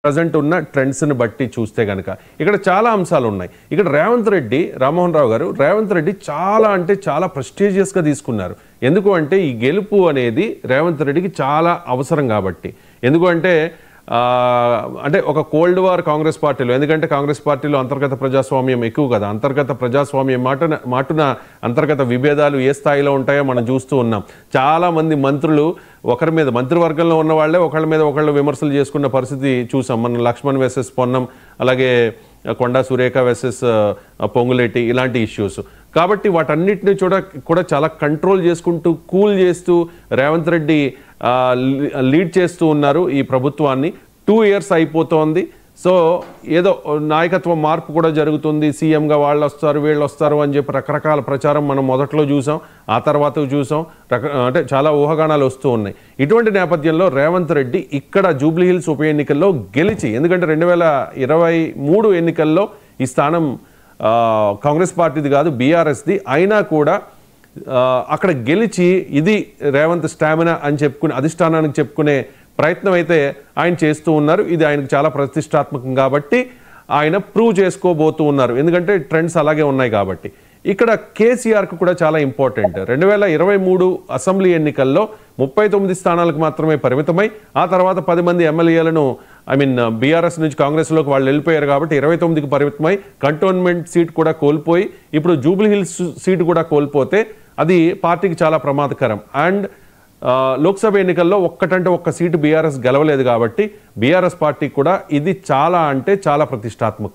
Present ఉన్న ట్రెండ్స్ని బట్టి చూస్తే గనక ఇక్కడ చాలా అంశాలు ఉన్నాయి. ఇక్కడ రేవంత్ రెడ్డి, రామ్మోహన్ రావు గారు రేవంత్ రెడ్డి చాలా అంటే చాలా ప్రెస్టీజియస్గా తీసుకున్నారు. ఎందుకు అంటే ఈ గెలుపు అనేది రేవంత్ రెడ్డికి చాలా అవసరం కాబట్టి. ఎందుకు అంటే ఒక కోల్డ్ వార్ కాంగ్రెస్ పార్టీలో, ఎందుకంటే కాంగ్రెస్ పార్టీలో అంతర్గత ప్రజాస్వామ్యం ఎక్కువ కదా. అంతర్గత ప్రజాస్వామ్యం మాటున అంతర్గత విభేదాలు ఏ స్థాయిలో ఉంటాయో మనం చూస్తూ ఉన్నాం. చాలామంది మంత్రులు ఒకరి మీద, మంత్రివర్గంలో ఉన్న వాళ్ళే ఒకళ్ళ మీద ఒకళ్ళు విమర్శలు చేసుకున్న పరిస్థితి చూసాం. మన లక్ష్మణ్ వెసెస్ పొన్నం, అలాగే కొండా సురేఖ వెసెస్ పొంగులేటి, ఇలాంటి ఇష్యూస్. కాబట్టి వాటన్నిటిని కూడా చాలా కంట్రోల్ చేసుకుంటూ, కూల్ చేస్తూ రేవంత్ రెడ్డి లీడ్ చేస్తూ ఉన్నారు ఈ ప్రభుత్వాన్ని. 2 years అయిపోతోంది. సో ఏదో నాయకత్వ మార్పు కూడా జరుగుతుంది, సీఎంగా వాళ్ళు వస్తారు వీళ్ళు వస్తారు అని చెప్పి రకరకాల ప్రచారం మనం మొదట్లో చూసాం, ఆ తర్వాత చూసాం. అంటే చాలా ఊహాగానాలు వస్తూ ఉన్నాయి. ఇటువంటి నేపథ్యంలో రేవంత్ రెడ్డి ఇక్కడ జూబ్లీహిల్స్ ఉప ఎన్నికల్లో గెలిచి, ఎందుకంటే 2023 ఎన్నికల్లో ఈ స్థానం కాంగ్రెస్ పార్టీది కాదు, బీఆర్ఎస్ది, అయినా కూడా అక్కడ గెలిచి ఇది రేవంత్ స్టామినా అని చెప్పుకుని అధిష్టానానికి చెప్పుకునే ప్రయత్నం అయితే ఆయన చేస్తూ ఉన్నారు. ఇది ఆయనకు చాలా ప్రతిష్టాత్మకం కాబట్టి ఆయన ప్రూవ్ చేసుకోబోతూ ఉన్నారు, ఎందుకంటే ట్రెండ్స్ అలాగే ఉన్నాయి కాబట్టి. ఇక్కడ కేసీఆర్కు కూడా చాలా ఇంపార్టెంట్. 2023 అసెంబ్లీ ఎన్నికల్లో 39 స్థానాలకు మాత్రమే పరిమితమై, ఆ తర్వాత 10 మంది ఎమ్మెల్యేలను బీఆర్ఎస్ నుంచి కాంగ్రెస్లోకి వాళ్ళు వెళ్ళిపోయారు కాబట్టి 29కి పరిమితమై కంటోన్మెంట్ సీట్ కూడా కోల్పోయి, ఇప్పుడు జూబ్లీహిల్స్ సీట్ కూడా కోల్పోతే అది పార్టీకి చాలా ప్రమాదకరం. అండ్ లోక్సభ ఎన్నికల్లో ఒక్క సీటు బీఆర్ఎస్ గెలవలేదు కాబట్టి బీఆర్ఎస్ పార్టీకి కూడా ఇది చాలా అంటే చాలా ప్రతిష్టాత్మకం.